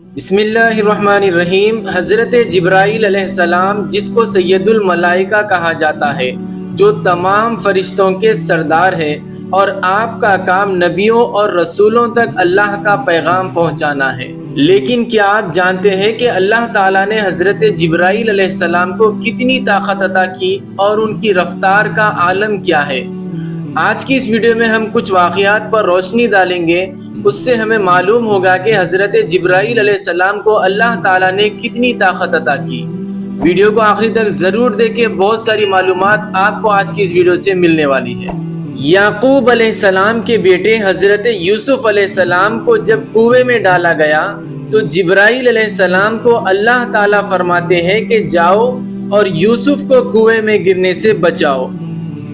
بسم اللہ الرحمن الرحیم۔ حضرت جبرائیل علیہ السلام، جس کو سید الملائکہ کہا جاتا ہے، جو تمام فرشتوں کے سردار ہے، اور آپ کا کام نبیوں اور رسولوں تک اللہ کا پیغام پہنچانا ہے۔ لیکن کیا آپ جانتے ہیں کہ اللہ تعالیٰ نے حضرت جبرائیل علیہ السلام کو کتنی طاقت عطا کی اور ان کی رفتار کا عالم کیا ہے؟ آج کی اس ویڈیو میں ہم کچھ واقعات پر روشنی ڈالیں گے۔ اس سے ہمیں معلوم ہوگا کہ حضرت جبرائیل علیہ السلام کو اللہ تعالیٰ نے کتنی طاقت عطا کی۔ ویڈیو کو آخری تک ضرور دیکھیں، بہت ساری معلومات آپ کو آج کی اس ویڈیو سے ملنے والی ہے۔ یعقوب علیہ السلام کے بیٹے حضرت یوسف علیہ السلام کو جب کنویں میں ڈالا گیا تو جبرائیل علیہ السلام کو اللہ تعالیٰ فرماتے ہیں کہ جاؤ اور یوسف کو کنویں میں گرنے سے بچاؤ۔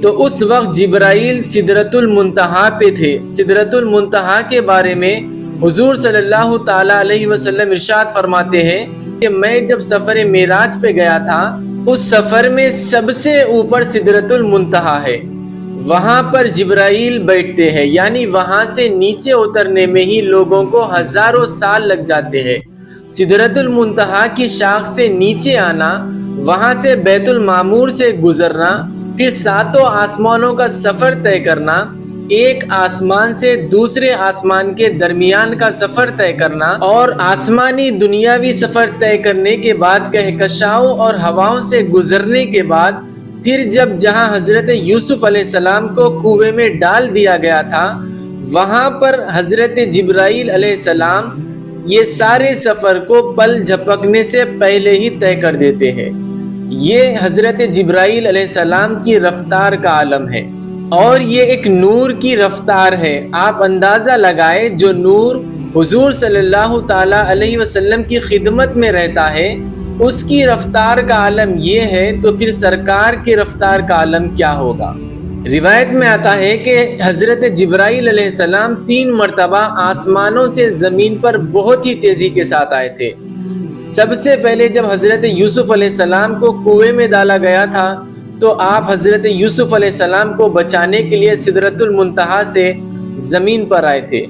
تو اس وقت جبرائیل سدرۃ المنتہا پہ تھے۔ سدرۃ المنتہا کے بارے میں حضور صلی اللہ تعالیٰ علیہ وسلم ارشاد فرماتے ہیں کہ میں جب سفر معراج پہ گیا تھا، اس سفر میں سب سے اوپر سدرۃ المنتہا ہے، وہاں پر جبرائیل بیٹھتے ہیں، یعنی وہاں سے نیچے اترنے میں ہی لوگوں کو ہزاروں سال لگ جاتے ہیں۔ سدرۃ المنتہا کی شاخ سے نیچے آنا، وہاں سے بیت المعمور سے گزرنا، پھر 7 آسمانوں کا سفر طے کرنا، ایک آسمان سے دوسرے آسمان کے درمیان کا سفر طے کرنا، اور آسمانی دنیاوی سفر طے کرنے کے بعد کہکشاؤں اور ہواؤں سے گزرنے کے بعد پھر جب جہاں حضرت یوسف علیہ السلام کو کنویں میں ڈال دیا گیا تھا، وہاں پر حضرت جبرائیل علیہ السلام یہ سارے سفر کو پل جھپکنے سے پہلے ہی طے کر دیتے ہیں۔ یہ حضرت جبرائیل علیہ السلام کی رفتار کا عالم ہے، اور یہ ایک نور کی رفتار ہے۔ آپ اندازہ لگائیں، جو نور حضور صلی اللہ تعالیٰ علیہ وسلم کی خدمت میں رہتا ہے، اس کی رفتار کا عالم یہ ہے، تو پھر سرکار کی رفتار کا عالم کیا ہوگا؟ روایت میں آتا ہے کہ حضرت جبرائیل علیہ السلام 3 مرتبہ آسمانوں سے زمین پر بہت ہی تیزی کے ساتھ آئے تھے۔ سب سے پہلے جب حضرت یوسف علیہ السلام کو کنویں میں ڈالا گیا تھا تو آپ حضرت یوسف علیہ السلام کو بچانے کے لیے سدرۃ المنتہا سے زمین پر آئے تھے،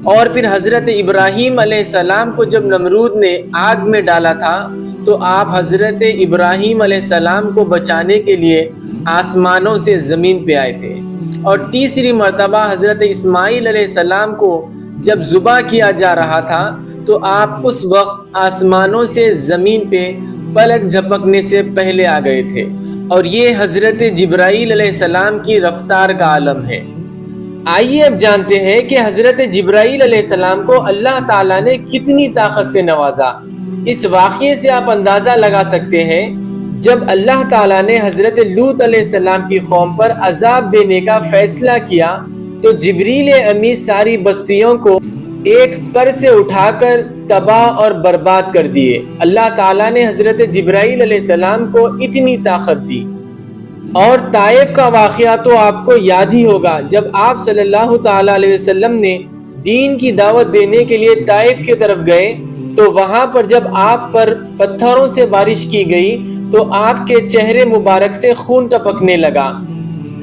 اور پھر حضرت ابراہیم علیہ السلام کو جب نمرود نے آگ میں ڈالا تھا تو آپ حضرت ابراہیم علیہ السلام کو بچانے کے لیے آسمانوں سے زمین پہ آئے تھے، اور تیسری مرتبہ حضرت اسماعیل علیہ السلام کو جب ذبح کیا جا رہا تھا تو آپ اس وقت آسمانوں سے زمین پہ پلک جھپکنے سے پہلے آ گئے تھے، اور یہ حضرت جبرائیل علیہ السلام کی رفتار کا عالم ہے۔ آئیے اب جانتے ہیں کہ حضرت جبرائیل علیہ السلام کو اللہ تعالیٰ نے کتنی طاقت سے نوازا۔ اس واقعے سے آپ اندازہ لگا سکتے ہیں، جب اللہ تعالیٰ نے حضرت لوط علیہ السلام کی قوم پر عذاب دینے کا فیصلہ کیا تو جبریل امی ساری بستیوں کو ایک پر سے اٹھا کر تباہ اور برباد کر دیے۔ اللہ تعالیٰ نے حضرت جبرائیل علیہ السلام کو اتنی طاقت دی۔ اور طائف کا واقعہ تو آپ کو یاد ہی ہوگا، جب آپ صلی اللہ تعالیٰ علیہ وسلم نے دین کی دعوت دینے کے لیے طائف کی طرف گئے تو وہاں پر جب آپ پر پتھروں سے بارش کی گئی تو آپ کے چہرے مبارک سے خون ٹپکنے لگا۔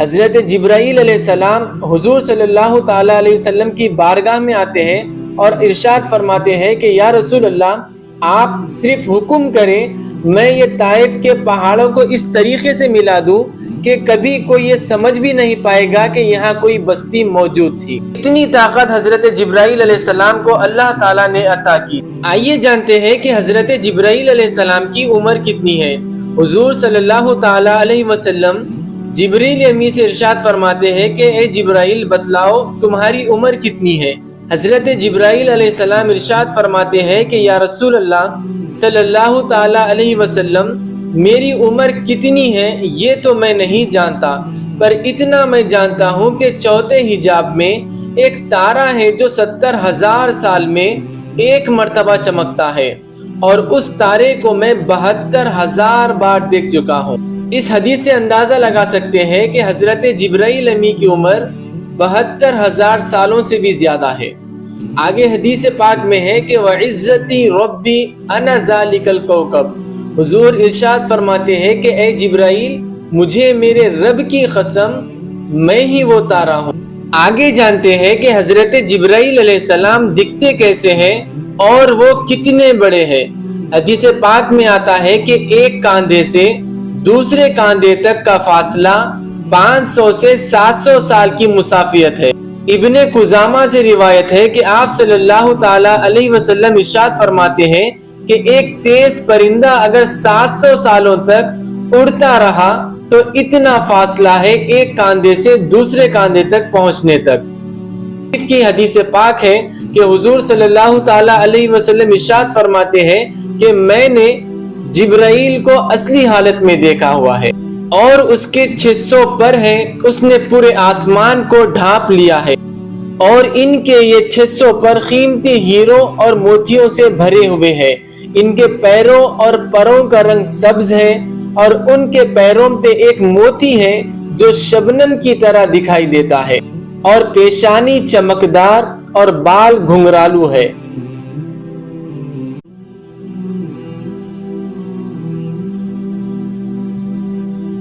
حضرت جبرائیل علیہ السلام حضور صلی اللہ تعالیٰ علیہ وسلم کی بارگاہ میں آتے ہیں اور ارشاد فرماتے ہیں کہ یا رسول اللہ، آپ صرف حکم کریں، میں یہ طائف کے پہاڑوں کو اس طریقے سے ملا دوں کہ کبھی کوئی یہ سمجھ بھی نہیں پائے گا کہ یہاں کوئی بستی موجود تھی۔ اتنی طاقت حضرت جبرائیل علیہ السلام کو اللہ تعالیٰ نے عطا کی۔ آئیے جانتے ہیں کہ حضرت جبرائیل علیہ السلام کی عمر کتنی ہے۔ حضور صلی اللہ تعالیٰ علیہ وسلم جبریل امی سے ارشاد فرماتے ہیں کہ اے جبرائیل، بتلاؤ تمہاری عمر کتنی ہے؟ حضرت جبرائیل علیہ السلام ارشاد فرماتے ہیں کہ یا رسول اللہ صلی اللہ تعالیٰ علیہ وسلم، میری عمر کتنی ہے یہ تو میں نہیں جانتا، پر اتنا میں جانتا ہوں کہ چوتھے حجاب میں ایک تارا ہے جو 70,000 سال میں ایک مرتبہ چمکتا ہے، اور اس تارے کو میں 72,000 بار دیکھ چکا ہوں۔ اس حدیث سے اندازہ لگا سکتے ہیں کہ حضرت جبرائیل امی کی عمر 72,000 سالوں سے بھی زیادہ ہے۔ آگے حدیث پاک میں ہے کہ وَعِزَّتِي رَبِّي أَنَا ذَلِكَ الْكَوْكَبُ، حضور ارشاد فرماتے ہیں کہ اے جبرائیل، مجھے میرے رب کی قسم میں ہی وہ تارا ہوں۔ آگے جانتے ہیں کہ حضرت جبرائیل علیہ السلام دکھتے کیسے ہیں۔ اور وہ کتنے بڑے ہیں۔ حدیث پاک میں آتا ہے کہ ایک کاندھے سے دوسرے کاندھے تک کا فاصلہ 500 سے 700 سال کی مسافت ہے۔ ابن قزامہ سے روایت ہے کہ آپ صلی اللہ تعالی علیہ وسلم ارشاد فرماتے ہیں کہ ایک تیز پرندہ اگر 700 سالوں تک اڑتا رہا تو اتنا فاصلہ ہے ایک کاندھے سے دوسرے کاندھے تک پہنچنے تک۔ کی حدیث پاک ہے کہ حضور صلی اللہ تعالی علیہ وسلم ارشاد فرماتے ہیں کہ میں نے جبرائیل کو اصلی حالت میں دیکھا ہوا ہے اور اس کے 600 پر ہیں، اس نے پورے آسمان کو ڈھانپ لیا ہے اور ان کے یہ 600 پر قیمتی ہیروں اور موتیوں سے بھرے ہوئے ہیں۔ ان کے پیروں اور پروں کا رنگ سبز ہے اور ان کے پیروں پہ ایک موتی ہے جو شبنم کی طرح دکھائی دیتا ہے اور پیشانی چمکدار اور بال گھنگرالو ہے۔